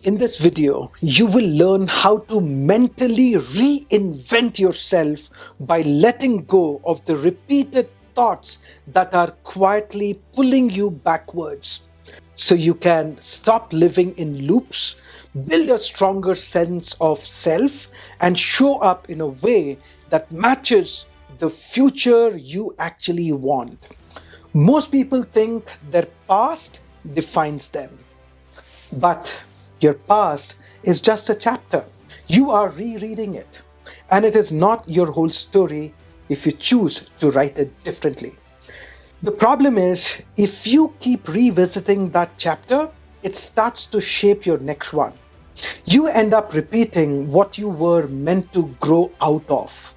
In this video, you will learn how to mentally reinvent yourself by letting go of the repeated thoughts that are quietly pulling you backwards. So you can stop living in loops, build a stronger sense of self, and show up in a way that matches the future you actually want. Most people think their past defines them. But your past is just a chapter. You are rereading it. And it is not your whole story if you choose to write it differently. The problem is, if you keep revisiting that chapter, it starts to shape your next one. You end up repeating what you were meant to grow out of.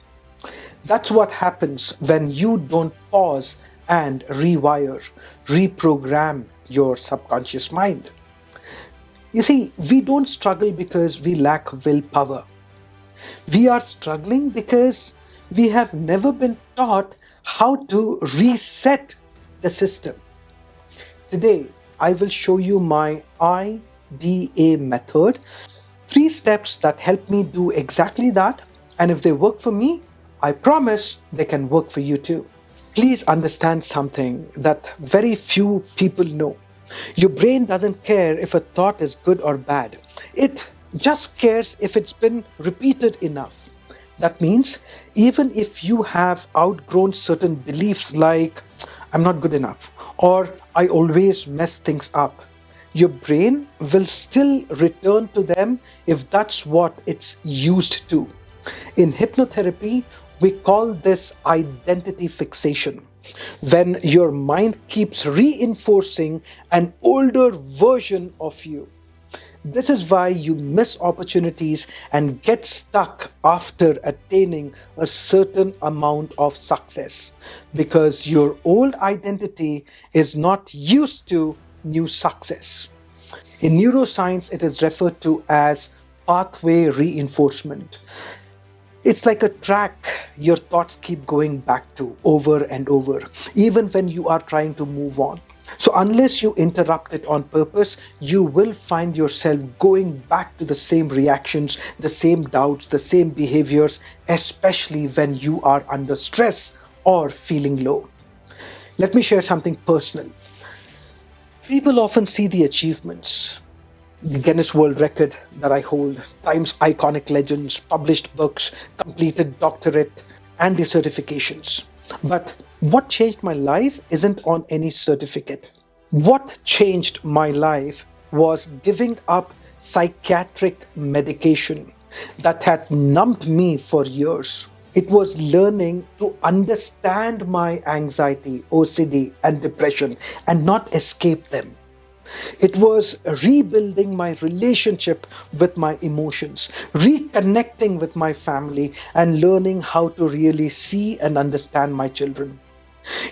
That's what happens when you don't pause and rewire, reprogram your subconscious mind. You see, we don't struggle because we lack willpower. We are struggling because we have never been taught how to reset the system. Today, I will show you my IDA method, 3 steps that help me do exactly that. And if they work for me, I promise they can work for you too. Please understand something that very few people know. Your brain doesn't care if a thought is good or bad. It just cares if it's been repeated enough. That means even if you have outgrown certain beliefs like, I'm not good enough, or I always mess things up, your brain will still return to them if that's what it's used to. In hypnotherapy, we call this identity fixation. When your mind keeps reinforcing an older version of you. This is why you miss opportunities and get stuck after attaining a certain amount of success because your old identity is not used to new success. In neuroscience, it is referred to as pathway reinforcement. It's like a track your thoughts keep going back to over and over, even when you are trying to move on. So, unless you interrupt it on purpose, you will find yourself going back to the same reactions, the same doubts, the same behaviors, especially when you are under stress or feeling low. Let me share something personal. People often see the achievements, the Guinness World Record that I hold, Time's iconic legends, published books, completed doctorate, and the certifications. But what changed my life isn't on any certificate. What changed my life was giving up psychiatric medication that had numbed me for years. It was learning to understand my anxiety, OCD, and depression and not escape them. It was rebuilding my relationship with my emotions, reconnecting with my family, and learning how to really see and understand my children.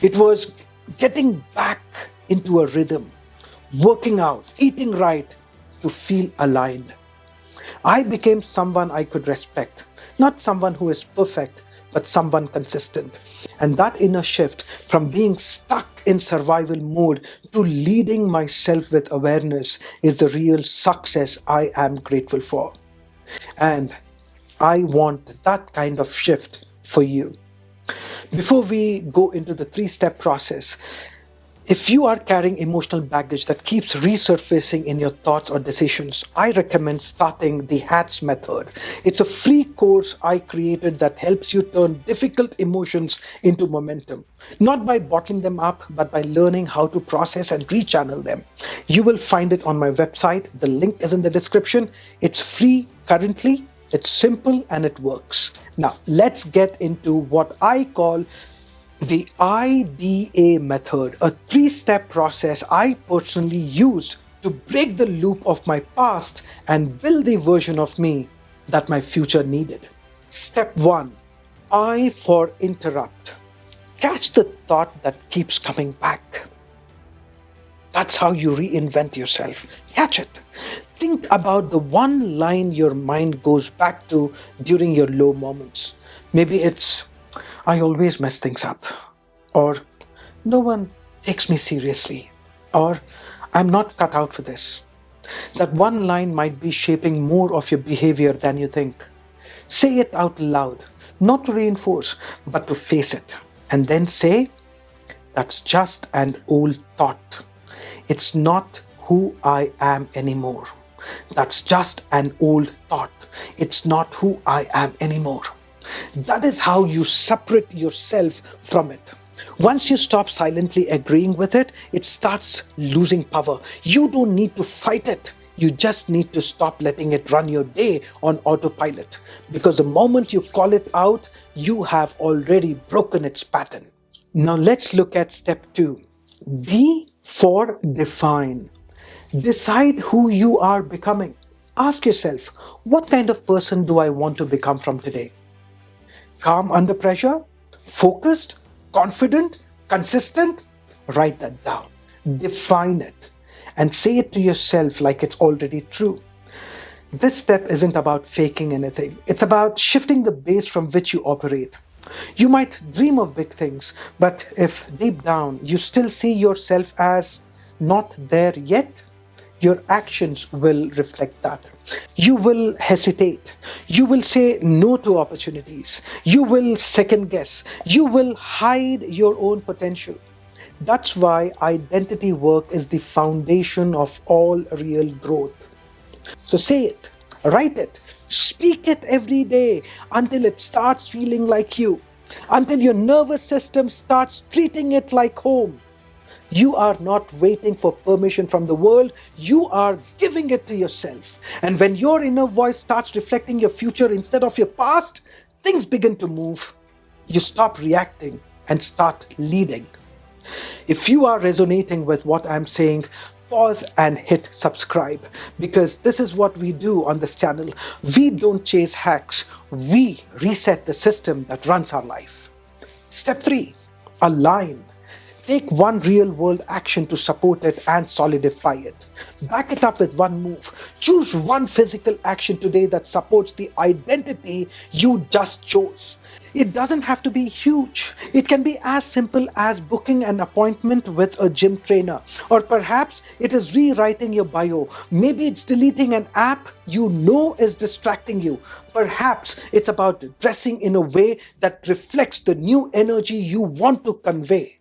It was getting back into a rhythm, working out, eating right to feel aligned. I became someone I could respect, not someone who is perfect, but someone consistent. And that inner shift from being stuck in survival mode to leading myself with awareness is the real success I am grateful for. And I want that kind of shift for you. Before we go into the 3 step process, if you are carrying emotional baggage that keeps resurfacing in your thoughts or decisions, I recommend starting the HATS method. It's a free course I created that helps you turn difficult emotions into momentum. Not by bottling them up, but by learning how to process and rechannel them. You will find it on my website. The link is in the description. It's free currently, it's simple, and it works. Now, let's get into what I call the IDA method, a 3 step process I personally used to break the loop of my past and build the version of me that my future needed. Step 1, I for interrupt. Catch the thought that keeps coming back. That's how you reinvent yourself. Catch it. Think about the one line your mind goes back to during your low moments. Maybe it's, I always mess things up. Or, no one takes me seriously. Or, I'm not cut out for this. That one line might be shaping more of your behavior than you think. Say it out loud, not to reinforce, but to face it. And then say, that's just an old thought. It's not who I am anymore. That's just an old thought. It's not who I am anymore. That is how you separate yourself from it. Once you stop silently agreeing with it, it starts losing power. You don't need to fight it. You just need to stop letting it run your day on autopilot. Because the moment you call it out, you have already broken its pattern. Now let's look at step 2. D for define. Decide who you are becoming. Ask yourself, what kind of person do I want to become from today? Calm under pressure? Focused? Confident? Consistent? Write that down. Define it. And say it to yourself like it's already true. This step isn't about faking anything. It's about shifting the base from which you operate. You might dream of big things, but if deep down you still see yourself as not there yet, your actions will reflect that. You will hesitate. You will say no to opportunities. You will second guess. You will hide your own potential. That's why identity work is the foundation of all real growth. So say it, write it, speak it every day until it starts feeling like you, until your nervous system starts treating it like home. You are not waiting for permission from the world, you are giving it to yourself. And when your inner voice starts reflecting your future instead of your past, things begin to move. You stop reacting and start leading. If you are resonating with what I'm saying, pause and hit subscribe, because this is what we do on this channel. We don't chase hacks, we reset the system that runs our life. Step 3, align. Take one real world action to support it and solidify it. Back it up with one move. Choose one physical action today that supports the identity you just chose. It doesn't have to be huge. It can be as simple as booking an appointment with a gym trainer. Or perhaps it is rewriting your bio. Maybe it's deleting an app you know is distracting you. Perhaps it's about dressing in a way that reflects the new energy you want to convey.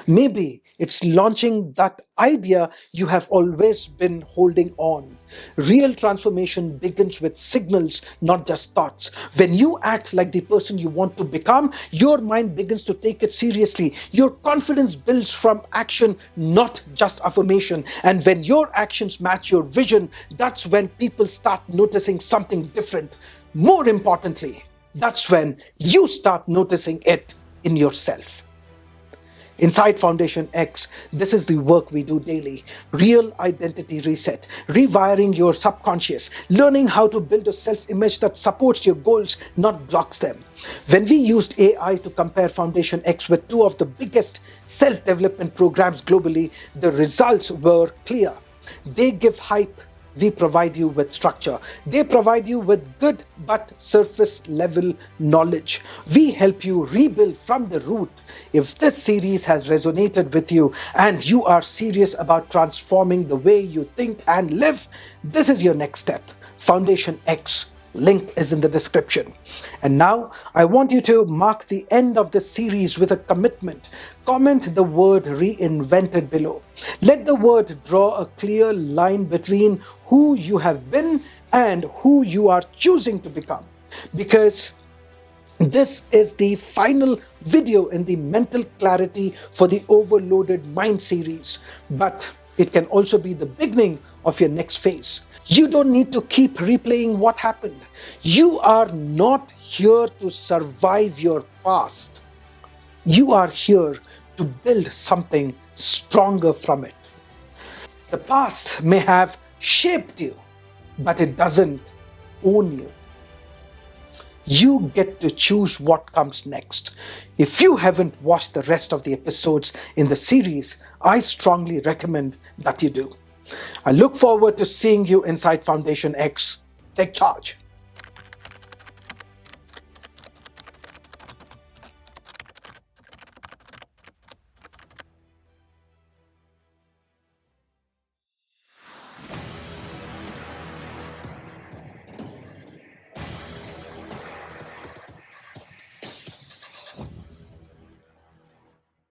Maybe it's launching that idea you have always been holding on. Real transformation begins with signals, not just thoughts. When you act like the person you want to become, your mind begins to take it seriously. Your confidence builds from action, not just affirmation. And when your actions match your vision, that's when people start noticing something different. More importantly, that's when you start noticing it in yourself. Inside Foundation X, this is the work we do daily. Real identity reset, rewiring your subconscious, learning how to build a self-image that supports your goals, not blocks them. When we used AI to compare Foundation X with two of the biggest self-development programs globally, the results were clear. They give hype. We provide you with structure. They provide you with good but surface level knowledge. We help you rebuild from the root. If this series has resonated with you and you are serious about transforming the way you think and live, this is your next step. Foundation X. Link is in the description. And now I want you to mark the end of this series with a commitment. Comment the word reinvented below. Let the word draw a clear line between who you have been and who you are choosing to become. Because this is the final video in the Mental Clarity for the Overloaded Mind series. But it can also be the beginning of your next phase. You don't need to keep replaying what happened. You are not here to survive your past. You are here to build something stronger from it. The past may have shaped you, but it doesn't own you. You get to choose what comes next. If you haven't watched the rest of the episodes in the series, I strongly recommend that you do. I look forward to seeing you inside Foundation X. Take charge.